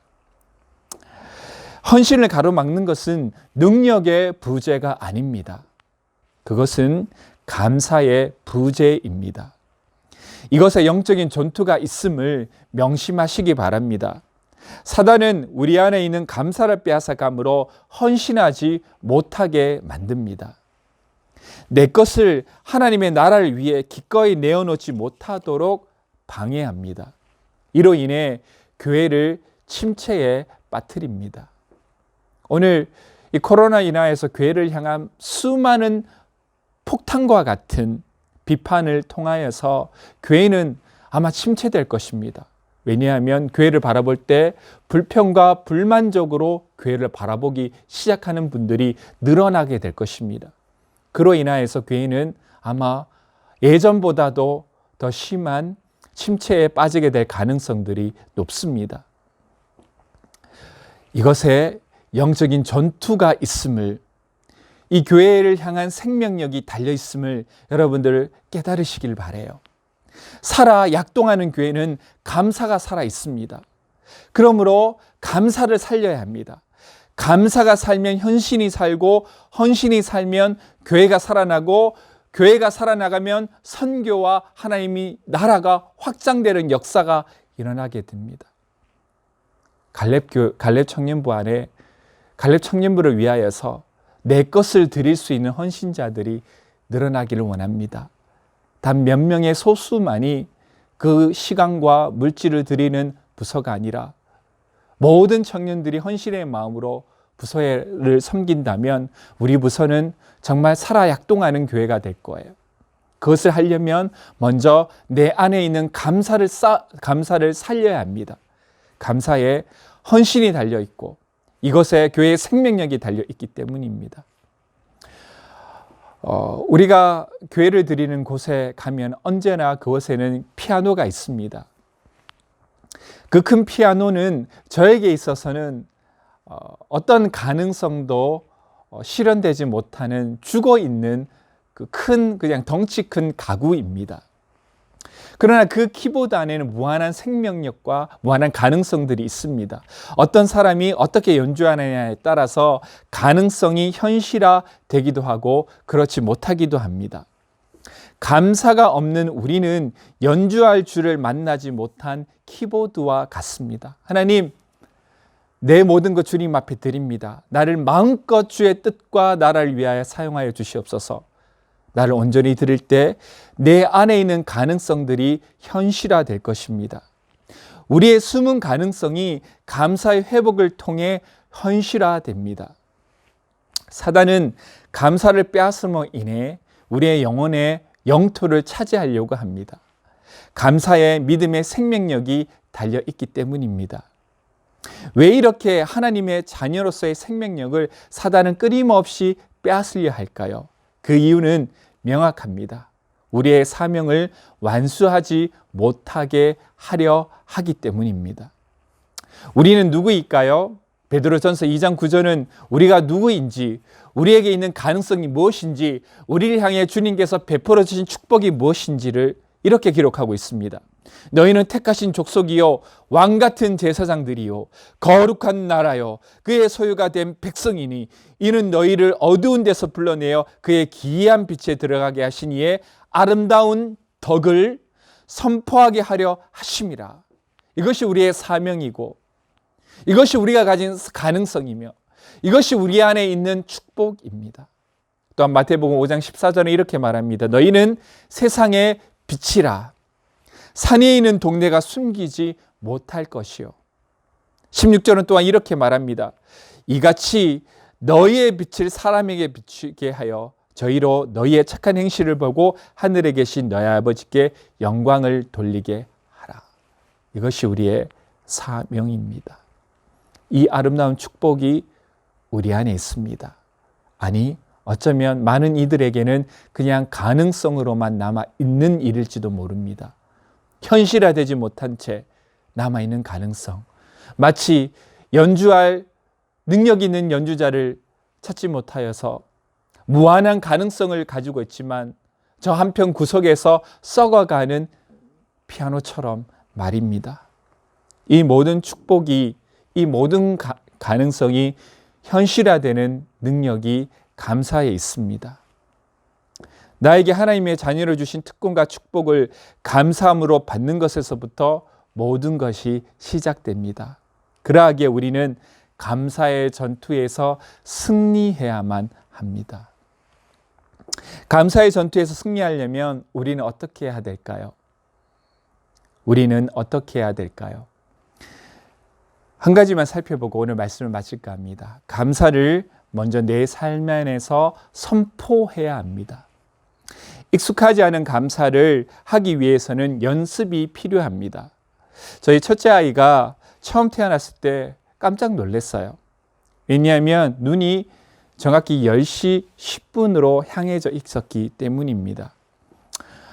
헌신을 가로막는 것은 능력의 부재가 아닙니다. 그것은 감사의 부재입니다. 이것에 영적인 전투가 있음을 명심하시기 바랍니다. 사단은 우리 안에 있는 감사를 빼앗아감으로 헌신하지 못하게 만듭니다. 내 것을 하나님의 나라를 위해 기꺼이 내어놓지 못하도록 방해합니다. 이로 인해 교회를 침체에 빠뜨립니다. 오늘 이 코로나 인하에서 교회를 향한 수많은 폭탄과 같은 비판을 통하여서 교회는 아마 침체될 것입니다. 왜냐하면 교회를 바라볼 때 불평과 불만족으로 교회를 바라보기 시작하는 분들이 늘어나게 될 것입니다. 그로 인하여서 교회는 아마 예전보다도 더 심한 침체에 빠지게 될 가능성들이 높습니다. 이것에 영적인 전투가 있음을, 이 교회를 향한 생명력이 달려있음을 여러분들 깨달으시길 바라요. 살아 약동하는 교회는 감사가 살아 있습니다. 그러므로 감사를 살려야 합니다. 감사가 살면 헌신이 살고, 헌신이 살면 교회가 살아나고, 교회가 살아나가면 선교와 하나님이 나라가 확장되는 역사가 일어나게 됩니다. 갈렙 청년부 안에 갈렙 청년부를 위하여서 내 것을 드릴 수 있는 헌신자들이 늘어나기를 원합니다. 단 몇 명의 소수만이 그 시간과 물질을 드리는 부서가 아니라 모든 청년들이 헌신의 마음으로 부서를 섬긴다면 우리 부서는 정말 살아 약동하는 교회가 될 거예요. 그것을 하려면 먼저 내 안에 있는 감사를 살려야 합니다. 감사에 헌신이 달려있고 이것에 교회의 생명력이 달려있기 때문입니다. 우리가 교회를 드리는 곳에 가면 언제나 그곳에는 피아노가 있습니다. 그 큰 피아노는 저에게 있어서는 어떤 가능성도 실현되지 못하는 죽어있는 그 그냥 덩치 큰 가구입니다. 그러나 그 키보드 안에는 무한한 생명력과 무한한 가능성들이 있습니다. 어떤 사람이 어떻게 연주하느냐에 따라서 가능성이 현실화되기도 하고 그렇지 못하기도 합니다. 감사가 없는 우리는 연주할 줄을 만나지 못한 키보드와 같습니다. 하나님, 내 모든 것 주님 앞에 드립니다. 나를 마음껏 주의 뜻과 나라를 위하여 사용하여 주시옵소서. 나를 온전히 드릴 때 내 안에 있는 가능성들이 현실화될 것입니다. 우리의 숨은 가능성이 감사의 회복을 통해 현실화됩니다. 사단은 감사를 빼앗음으로 인해 우리의 영혼의 영토를 차지하려고 합니다. 감사의 믿음의 생명력이 달려있기 때문입니다. 왜 이렇게 하나님의 자녀로서의 생명력을 사단은 끊임없이 빼앗으려 할까요? 그 이유는 명확합니다. 우리의 사명을 완수하지 못하게 하려 하기 때문입니다. 우리는 누구일까요? 베드로전서 2장 9절은 우리가 누구인지, 우리에게 있는 가능성이 무엇인지, 우리를 향해 주님께서 베풀어 주신 축복이 무엇인지를 이렇게 기록하고 있습니다. 너희는 택하신 족속이요 왕같은 제사장들이요 거룩한 나라요 그의 소유가 된 백성이니 이는 너희를 어두운 데서 불러내어 그의 기이한 빛에 들어가게 하신 이의 아름다운 덕을 선포하게 하려 하심이라. 이것이 우리의 사명이고 이것이 우리가 가진 가능성이며 이것이 우리 안에 있는 축복입니다. 또한 마태복음 5장 14절에 이렇게 말합니다. 너희는 세상의 빛이라. 산에 있는 동네가 숨기지 못할 것이요. 16절은 또한 이렇게 말합니다. 이같이 너희의 빛을 사람에게 비추게 하여 저희로 너희의 착한 행실을 보고 하늘에 계신 너희 아버지께 영광을 돌리게 하라. 이것이 우리의 사명입니다. 이 아름다운 축복이 우리 안에 있습니다. 아니, 어쩌면 많은 이들에게는 그냥 가능성으로만 남아 있는 일일지도 모릅니다. 현실화되지 못한 채 남아있는 가능성. 마치 연주할 능력 있는 연주자를 찾지 못하여서 무한한 가능성을 가지고 있지만 저 한편 구석에서 썩어가는 피아노처럼 말입니다. 이 모든 축복이, 이 모든 가능성이 현실화되는 능력이 감사에 있습니다. 나에게 하나님의 자녀로 주신 특권과 축복을 감사함으로 받는 것에서부터 모든 것이 시작됩니다. 그러하기에 우리는 감사의 전투에서 승리해야만 합니다. 감사의 전투에서 승리하려면 우리는 어떻게 해야 될까요? 우리는 어떻게 해야 될까요? 한 가지만 살펴보고 오늘 말씀을 마칠까 합니다. 감사를 먼저 내 삶 안에서 선포해야 합니다. 익숙하지 않은 감사를 하기 위해서는 연습이 필요합니다. 저희 첫째 아이가 처음 태어났을 때 깜짝 놀랐어요. 왜냐하면 눈이 정확히 10시 10분으로 향해져 있었기 때문입니다.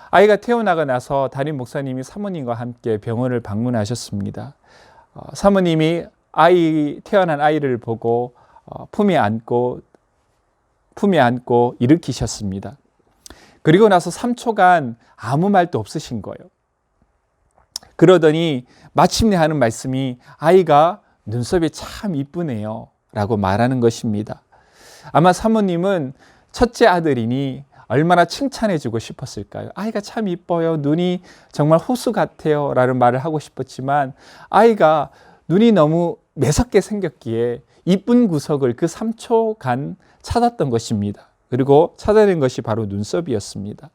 아이가 태어나고 나서 담임 목사님이 사모님과 함께 병원을 방문하셨습니다. 사모님이 태어난 아이를 보고 품에 안고 일으키셨습니다. 그리고 나서 3초간 아무 말도 없으신 거예요. 그러더니 마침내 하는 말씀이 아이가 눈썹이 참 이쁘네요 라고 말하는 것입니다. 아마 사모님은 첫째 아들이니 얼마나 칭찬해주고 싶었을까요? 아이가 참 이뻐요. 눈이 정말 호수 같아요 라는 말을 하고 싶었지만 아이가 눈이 너무 매섭게 생겼기에 이쁜 구석을 그 3초간 찾았던 것입니다. 그리고 찾아낸 것이 바로 눈썹이었습니다.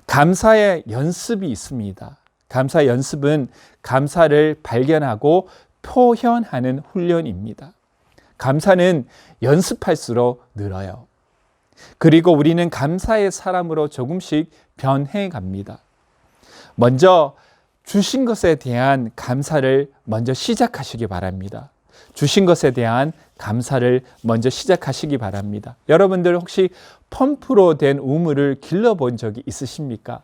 감사의 연습이 있습니다. 감사 연습은 감사를 발견하고 표현하는 훈련입니다. 감사는 연습할수록 늘어요. 그리고 우리는 감사의 사람으로 조금씩 변해 갑니다. 먼저 주신 것에 대한 감사를 먼저 시작하시기 바랍니다. 주신 것에 대한 감사를 먼저 시작하시기 바랍니다. 여러분들 혹시 펌프로 된 우물을 길러본 적이 있으십니까?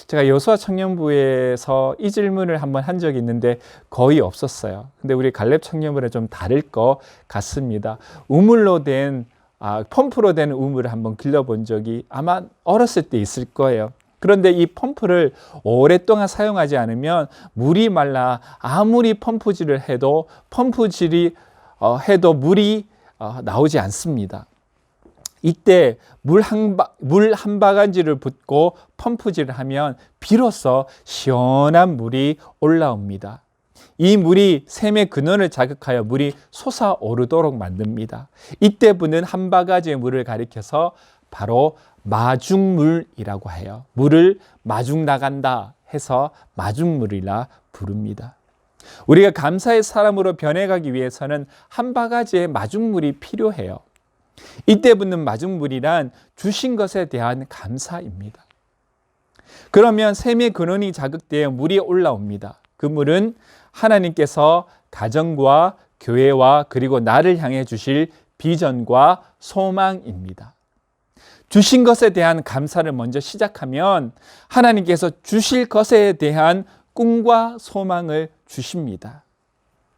제가 여수와 청년부에서 이 질문을 한번 한 적이 있는데 거의 없었어요. 근데 우리 갈렙 청년부는 좀 다를 것 같습니다. 펌프로 된 우물을 한번 길러본 적이 아마 어렸을 때 있을 거예요. 그런데 이 펌프를 오랫동안 사용하지 않으면 물이 말라 아무리 펌프질을 해도 물이 나오지 않습니다. 이때 물 한 바가지를 붓고 펌프질을 하면 비로소 시원한 물이 올라옵니다. 이 물이 샘의 근원을 자극하여 물이 솟아오르도록 만듭니다. 이때 부는 한 바가지의 물을 가리켜서 바로 마중물이라고 해요. 물을 마중 나간다 해서 마중물이라 부릅니다. 우리가 감사의 사람으로 변해가기 위해서는 한 바가지의 마중물이 필요해요. 이때 붙는 마중물이란 주신 것에 대한 감사입니다. 그러면 샘의 근원이 자극되어 물이 올라옵니다. 그 물은 하나님께서 가정과 교회와 그리고 나를 향해 주실 비전과 소망입니다. 주신 것에 대한 감사를 먼저 시작하면 하나님께서 주실 것에 대한 꿈과 소망을 주십니다.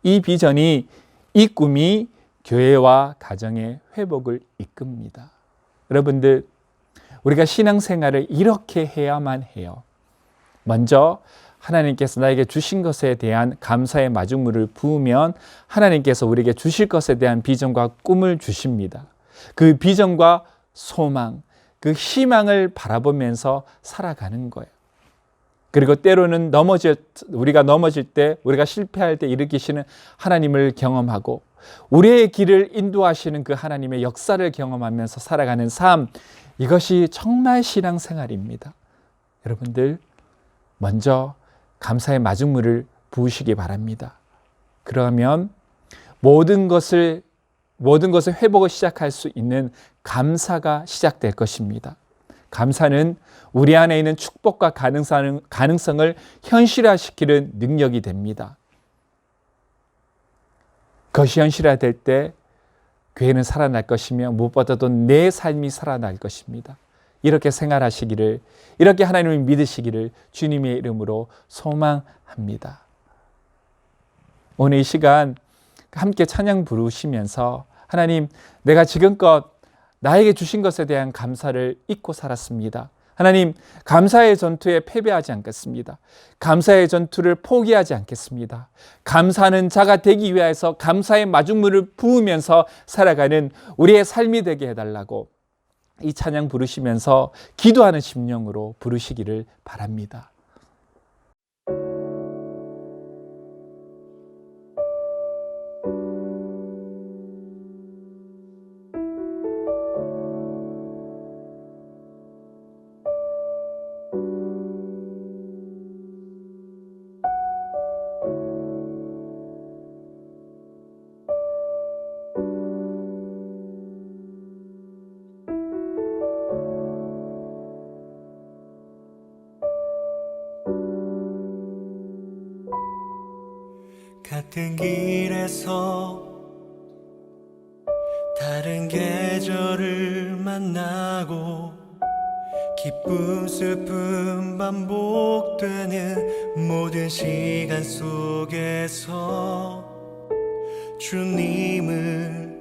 이 비전이, 이 꿈이 교회와 가정의 회복을 이끕니다. 여러분들, 우리가 신앙생활을 이렇게 해야만 해요. 먼저 하나님께서 나에게 주신 것에 대한 감사의 마중물을 부으면 하나님께서 우리에게 주실 것에 대한 비전과 꿈을 주십니다. 그 비전과 소망, 그 희망을 바라보면서 살아가는 거예요. 그리고 때로는 우리가 넘어질 때, 우리가 실패할 때 일으키시는 하나님을 경험하고 우리의 길을 인도하시는 그 하나님의 역사를 경험하면서 살아가는 삶, 이것이 정말 신앙생활입니다. 여러분들, 먼저 감사의 마중물을 부으시기 바랍니다. 그러면 모든 것을 회복을 시작할 수 있는 감사가 시작될 것입니다. 감사는 우리 안에 있는 축복과 가능성을 현실화시키는 능력이 됩니다. 그것이 현실화될 때 교회는 살아날 것이며 무엇보다도 내 삶이 살아날 것입니다. 이렇게 생활하시기를, 이렇게 하나님을 믿으시기를 주님의 이름으로 소망합니다. 오늘 이 시간 함께 찬양 부르시면서 하나님, 내가 지금껏 나에게 주신 것에 대한 감사를 잊고 살았습니다. 하나님, 감사의 전투에 패배하지 않겠습니다. 감사의 전투를 포기하지 않겠습니다. 감사하는 자가 되기 위해서 감사의 마중물을 부으면서 살아가는 우리의 삶이 되게 해달라고 이 찬양 부르시면서 기도하는 심령으로 부르시기를 바랍니다.
같은 길에서 다른 계절을 만나고 기쁨 슬픔 반복되는 모든 시간 속에서 주님을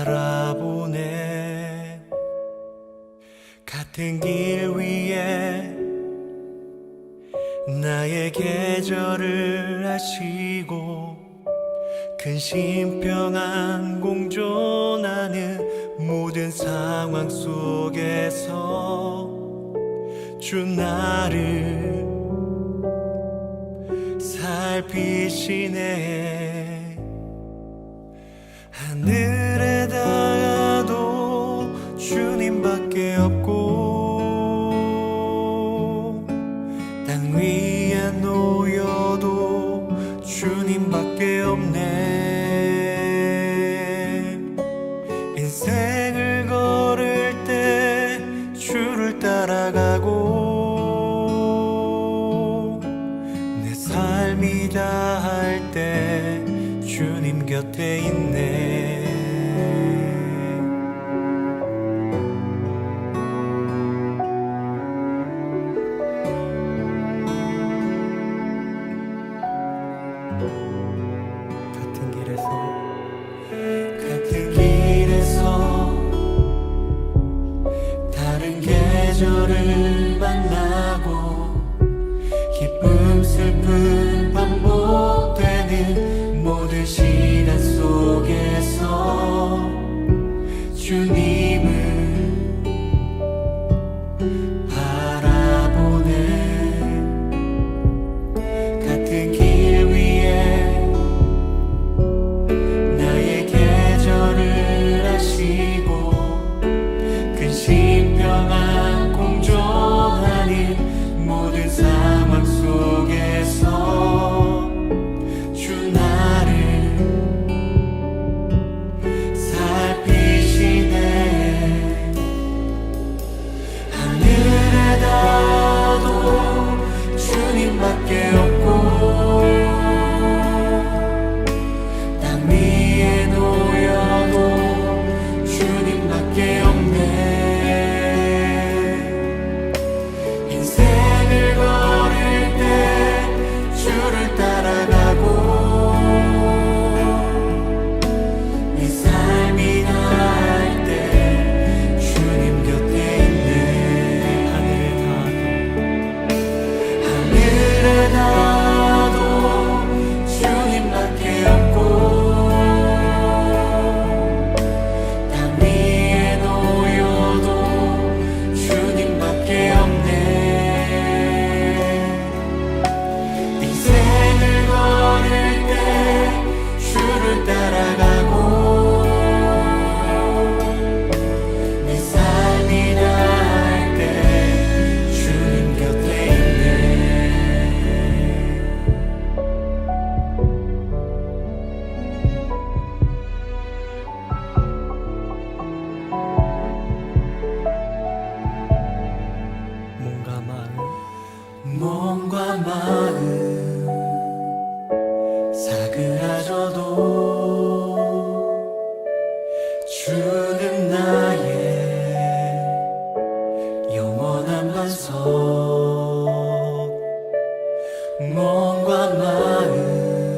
바라보네. 같은 길 위에 나의 계절을 아시고 근심 평안 공존하는 모든 상황 속에서 주 나를 살피시네. 하늘에 닿아도 주님밖에 없고 땅 위에 놓여도 주님밖에 없네. 인생을 걸을 때 주를 따라가고 내 삶이 다할 때 주님 곁에 있네. 같은 길에서 다른 계절을 만나고 기쁨 슬픔 반복되는 모든 시간 속에서 주님을 바라보네. 같은 길 위에 나의 계절을 아시고 근심 평안 공존하는 모든 상황 속에서 주 나를 살피시네. 하늘에 닿아도 주님밖에 없고 땅 위에 놓여도 주님밖에 없네. 인생을 걸을 때 주를 따라가고 내 삶이 나을 때 주님 곁에 있네. 하늘에 닿아도 주님밖에 없고 땅 위에 놓여도 주님밖에 없네. 인생을 걸을 때 주를 따라가고 내 삶이 나을 때 주님 곁에 있네. 몸과 마음 사그라져도 주는 나의 영원한 반석. 몸과 마음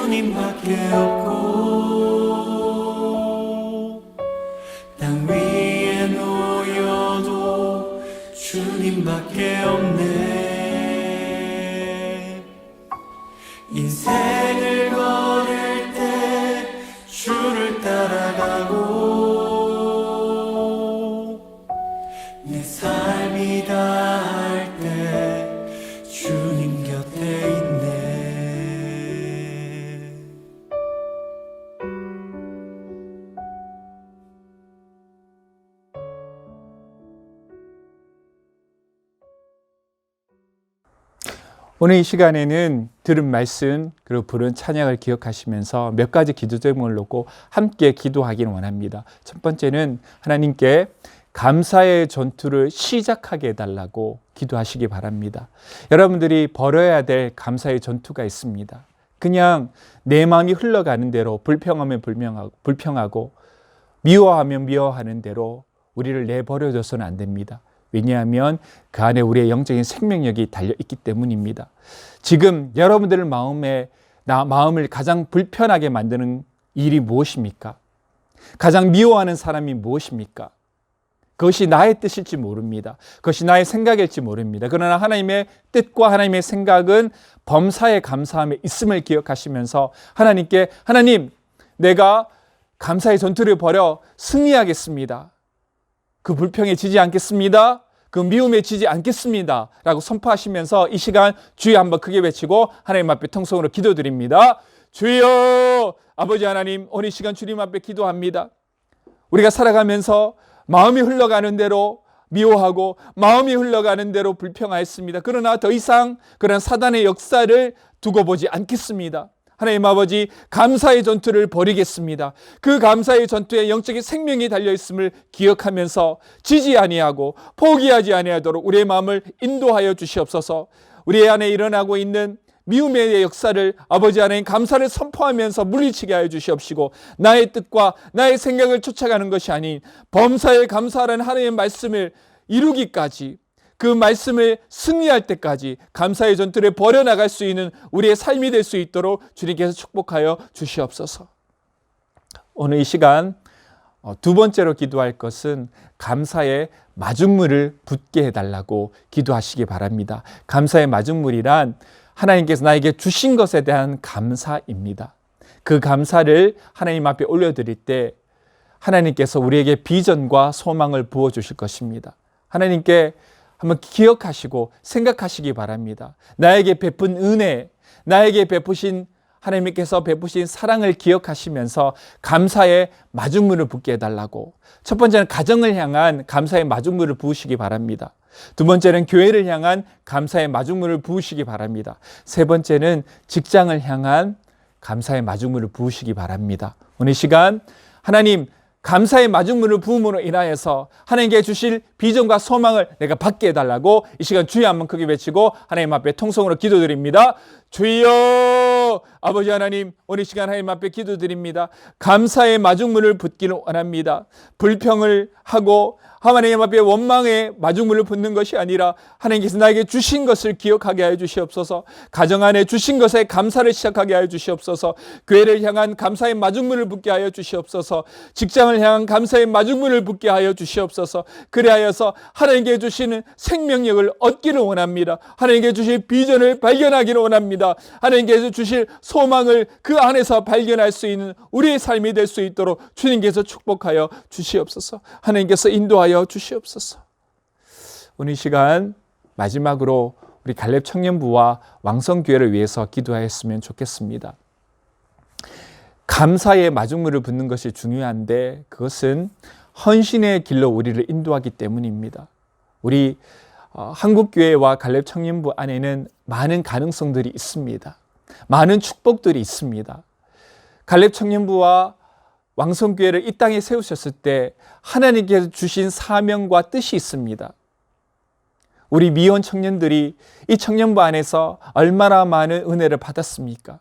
주님밖에 없고 땅 위에 놓여도 주님밖에 없네. 인생을 걸을 때 주를 따라가고 내 삶이 다할 때 주님 곁에 있네.
오늘 이 시간에는 들은 말씀 그리고 부른 찬양을 기억하시면서 몇 가지 기도 제목을 놓고 함께 기도하기를 원합니다. 첫 번째는 하나님께 감사의 전투를 시작하게 해달라고 기도하시기 바랍니다. 여러분들이 벌여야 될 감사의 전투가 있습니다. 그냥 내 마음이 흘러가는 대로 불평하면 불평하고 미워하면 미워하는 대로 우리를 내버려둬서는 안 됩니다. 왜냐하면 그 안에 우리의 영적인 생명력이 달려있기 때문입니다. 지금 여러분들 마음을 가장 불편하게 만드는 일이 무엇입니까? 가장 미워하는 사람이 무엇입니까? 그것이 나의 뜻일지 모릅니다. 그것이 나의 생각일지 모릅니다. 그러나 하나님의 뜻과 하나님의 생각은 범사에 감사함에 있음을 기억하시면서 하나님께 하나님, 내가 감사의 전투를 벌여 승리하겠습니다. 그 불평에 지지 않겠습니다. 그 미움에 지지 않겠습니다. 라고 선포하시면서 이 시간 주여 한번 크게 외치고 하나님 앞에 통성으로 기도드립니다. 주여, 아버지 하나님, 오늘 이 시간 주님 앞에 기도합니다. 우리가 살아가면서 마음이 흘러가는 대로 미워하고 마음이 흘러가는 대로 불평하였습니다. 그러나 더 이상 그런 사단의 역사를 두고 보지 않겠습니다. 하나님 아버지, 감사의 전투를 벌이겠습니다. 그 감사의 전투에 영적인 생명이 달려있음을 기억하면서 지지 아니하고 포기하지 아니하도록 우리의 마음을 인도하여 주시옵소서. 우리 안에 일어나고 있는 미움의 역사를 아버지 하나님 감사를 선포하면서 물리치게 하여 주시옵시고 나의 뜻과 나의 생각을 쫓아가는 것이 아닌 범사에 감사하라는 하나님의 말씀을 이루기까지, 그 말씀을 승리할 때까지 감사의 전투를 벌여나갈 수 있는 우리의 삶이 될 수 있도록 주님께서 축복하여 주시옵소서. 오늘 이 시간 두 번째로 기도할 것은 감사의 마중물을 붓게 해달라고 기도하시기 바랍니다. 감사의 마중물이란 하나님께서 나에게 주신 것에 대한 감사입니다. 그 감사를 하나님 앞에 올려드릴 때 하나님께서 우리에게 비전과 소망을 부어주실 것입니다. 하나님께 한번 기억하시고 생각하시기 바랍니다. 나에게 베푼 은혜, 나에게 하나님께서 베푸신 사랑을 기억하시면서 감사의 마중물을 붓게 해달라고. 첫 번째는 가정을 향한 감사의 마중물을 부으시기 바랍니다. 두 번째는 교회를 향한 감사의 마중물을 부으시기 바랍니다. 세 번째는 직장을 향한 감사의 마중물을 부으시기 바랍니다. 오늘 시간 하나님 감사의 마중물을 부음으로 인하여서 하나님께 주실 비전과 소망을 내가 받게 해달라고 이 시간 주여 한번 크게 외치고 하나님 앞에 통성으로 기도드립니다. 주여, 아버지 하나님, 오늘 시간 하나님 앞에 기도드립니다. 감사의 마중물을 붓기를 원합니다. 불평을 하고 하나님 앞에 원망의 마중물을 붓는 것이 아니라 하나님께서 나에게 주신 것을 기억하게 하여 주시옵소서. 가정 안에 주신 것에 감사를 시작하게 하여 주시옵소서. 교회를 향한 감사의 마중물을 붓게 하여 주시옵소서. 직장을 향한 감사의 마중물을 붓게 하여 주시옵소서. 그리하여서 하나님께 주시는 생명력을 얻기를 원합니다. 하나님께 주실 비전을 발견하기를 원합니다. 하나님께서 주실 소망을 그 안에서 발견할 수 있는 우리의 삶이 될 수 있도록 주님께서 축복하여 주시옵소서. 하나님께서 인도하여 주시옵소서. 오늘 이 시간 마지막으로 우리 갈렙 청년부와 왕성교회를 위해서 기도하였으면 좋겠습니다. 감사의 마중물을 붓는 것이 중요한데 그것은 헌신의 길로 우리를 인도하기 때문입니다. 우리 한국교회와 갈렙 청년부 안에는 많은 가능성들이 있습니다. 많은 축복들이 있습니다. 갈렙 청년부와 왕성교회를 이 땅에 세우셨을 때 하나님께서 주신 사명과 뜻이 있습니다. 우리 미혼 청년들이 이 청년부 안에서 얼마나 많은 은혜를 받았습니까?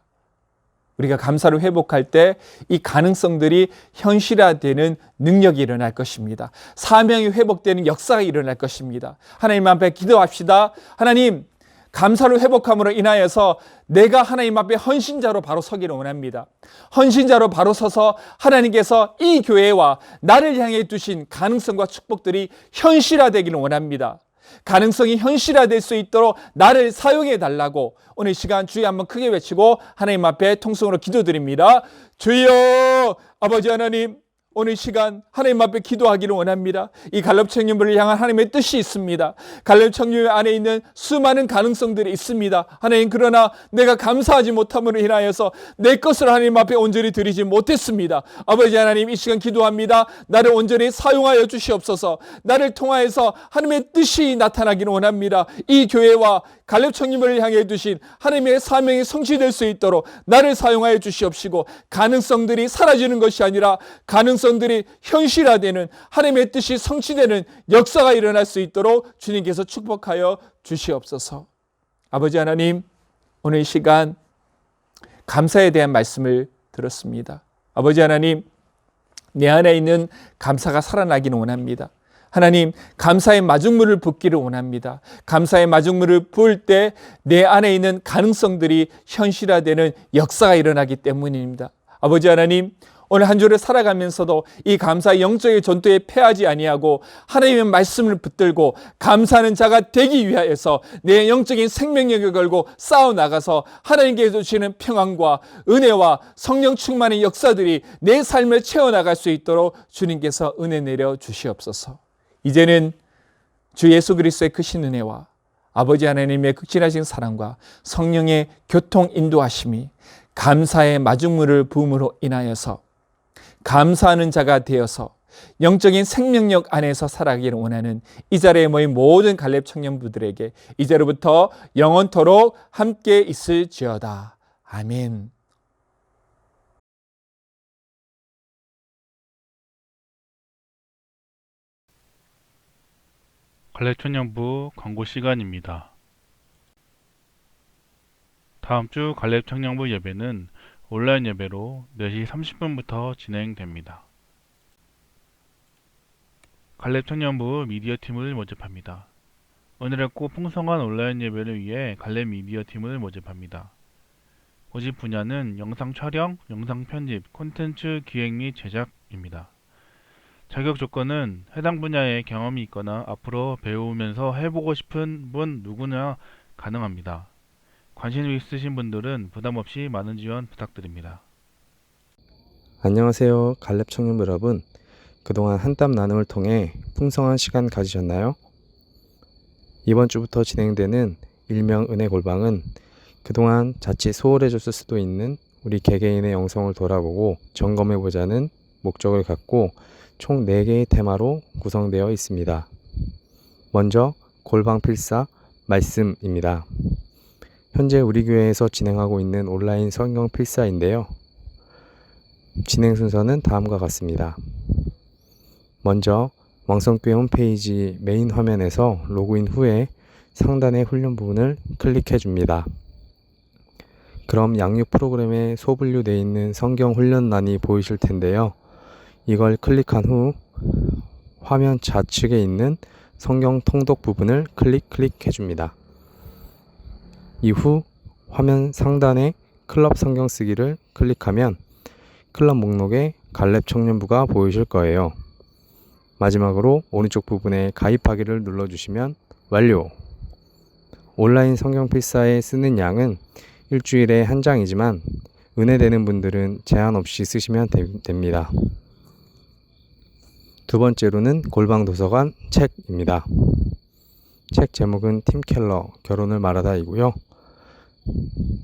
우리가 감사를 회복할 때 이 가능성들이 현실화되는 능력이 일어날 것입니다. 사명이 회복되는 역사가 일어날 것입니다. 하나님 앞에 기도합시다. 하나님, 감사를 회복함으로 인하여서 내가 하나님 앞에 헌신자로 바로 서기를 원합니다. 헌신자로 바로 서서 하나님께서 이 교회와 나를 향해 두신 가능성과 축복들이 현실화되기를 원합니다. 가능성이 현실화될 수 있도록 나를 사용해 달라고 오늘 시간 주여 한번 크게 외치고 하나님 앞에 통성으로 기도드립니다. 주여 아버지 하나님, 오늘 시간 하나님 앞에 기도하기를 원합니다. 이 갈렙 청년부를 향한 하나님의 뜻이 있습니다. 갈렙 청년 안에 있는 수많은 가능성들이 있습니다. 하나님, 그러나 내가 감사하지 못함으로 인하여서 내 것을 하나님 앞에 온전히 드리지 못했습니다. 아버지 하나님, 이 시간 기도합니다. 나를 온전히 사용하여 주시옵소서. 나를 통하여서 하나님의 뜻이 나타나기를 원합니다. 이 교회와 갈렙 청년부를 향해 두신 하나님의 사명이 성취될 수 있도록 나를 사용하여 주시옵시고, 가능성들이 사라지는 것이 아니라 가능성들이 현실화되는 하나님의 뜻이 성취되는 역사가 일어날 수 있도록 주님께서 축복하여 주시옵소서. 아버지 하나님, 오늘 이 시간 감사에 대한 말씀을 들었습니다. 아버지 하나님, 내 안에 있는 감사가 살아나기를 원합니다. 하나님, 감사의 마중물을 붓기를 원합니다. 감사의 마중물을 부을 때 내 안에 있는 가능성들이 현실화되는 역사가 일어나기 때문입니다. 아버지 하나님, 오늘 한 주를 살아가면서도 이 감사의 영적인 전투에 패하지 아니하고 하나님의 말씀을 붙들고 감사하는 자가 되기 위하여서 내 영적인 생명력을 걸고 싸워나가서 하나님께 주시는 평안과 은혜와 성령 충만의 역사들이 내 삶을 채워나갈 수 있도록 주님께서 은혜 내려 주시옵소서. 이제는 주 예수 그리스도의 크신 은혜와 아버지 하나님의 극진하신 사랑과 성령의 교통 인도하심이 감사의 마중물을 부음으로 인하여서 감사하는 자가 되어서 영적인 생명력 안에서 살아가기를 원하는 이 자리에 모인 모든 갈렙 청년부들에게 이제로부터 영원토록 함께 있을지어다. 아멘.
갈렙 청년부 광고 시간입니다. 다음 주 갈렙 청년부 예배는 온라인 예배로 4시 30분부터 진행됩니다. 갈렙 청년부 미디어 팀을 모집합니다. 은혜롭고 풍성한 온라인 예배를 위해 갈렙 미디어 팀을 모집합니다. 모집 분야는 영상 촬영, 영상 편집, 콘텐츠 기획 및 제작입니다. 자격 조건은 해당 분야에 경험이 있거나 앞으로 배우면서 해보고 싶은 분 누구나 가능합니다. 관심 있으신 분들은 부담 없이 많은 지원 부탁드립니다.
안녕하세요. 갈렙 청년부 여러분. 그동안 한땀 나눔을 통해 풍성한 시간 가지셨나요? 이번 주부터 진행되는 일명 은혜 골방은 그동안 자칫 소홀해졌을 수도 있는 우리 개개인의 영성을 돌아보고 점검해보자는 목적을 갖고 총 4개의 테마로 구성되어 있습니다. 먼저 골방 필사 말씀입니다. 현재 우리 교회에서 진행하고 있는 온라인 성경 필사인데요. 진행 순서는 다음과 같습니다. 먼저 왕성교회 홈페이지 메인 화면에서 로그인 후에 상단의 훈련 부분을 클릭해 줍니다. 그럼 양육 프로그램에 소분류되어 있는 성경 훈련란이 보이실 텐데요. 이걸 클릭한 후 화면 좌측에 있는 성경 통독 부분을 클릭해 줍니다. 이후 화면 상단에 클럽 성경 쓰기를 클릭하면 클럽 목록에 갈렙 청년부가 보이실 거예요. 마지막으로 오른쪽 부분에 가입하기를 눌러주시면 완료! 온라인 성경 필사에 쓰는 양은 일주일에 한 장이지만 은혜되는 분들은 제한 없이 쓰시면 됩니다. 두 번째로는 골방 도서관 책입니다. 책 제목은 팀 켈러 결혼을 말하다이고요.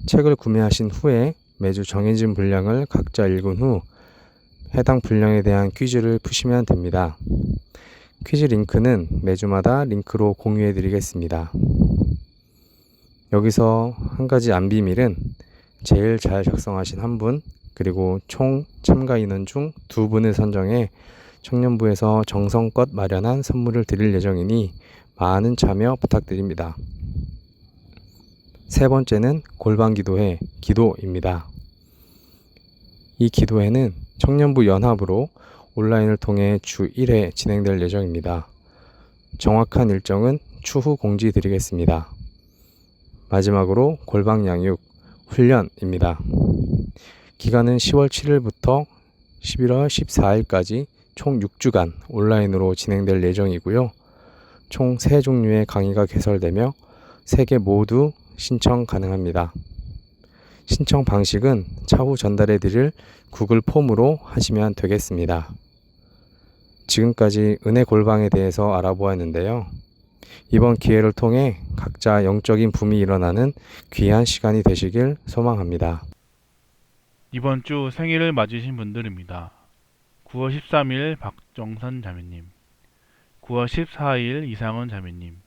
책을 구매하신 후에 매주 정해진 분량을 각자 읽은 후 해당 분량에 대한 퀴즈를 푸시면 됩니다. 퀴즈 링크는 매주마다 링크로 공유해 드리겠습니다. 여기서 한 가지 안비밀은 제일 잘 작성하신 한 분, 그리고 총 참가 인원 중 2분을 선정해 청년부에서 정성껏 마련한 선물을 드릴 예정이니 많은 참여 부탁드립니다. 세 번째는 골방 기도회 기도입니다. 이 기도회는 청년부 연합으로 온라인을 통해 주 1회 진행될 예정입니다. 정확한 일정은 추후 공지 드리겠습니다. 마지막으로 골방 양육 훈련입니다. 기간은 10월 7일부터 11월 14일까지 총 6주간 온라인으로 진행될 예정이고요. 총 3종류의 강의가 개설되며 3개 모두 신청 가능합니다. 신청 방식은 차후 전달해 드릴 구글 폼으로 하시면 되겠습니다. 지금까지 은혜 골방에 대해서 알아보았는데요. 이번 기회를 통해 각자 영적인 붐이 일어나는 귀한 시간이 되시길 소망합니다.
이번 주 생일을 맞으신 분들입니다. 9월 13일 박정선 자매님, 9월 14일 이상은 자매님,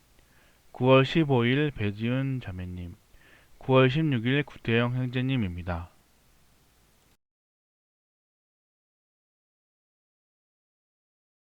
9월 15일 배지은 자매님, 9월 16일 구태영 형제님입니다.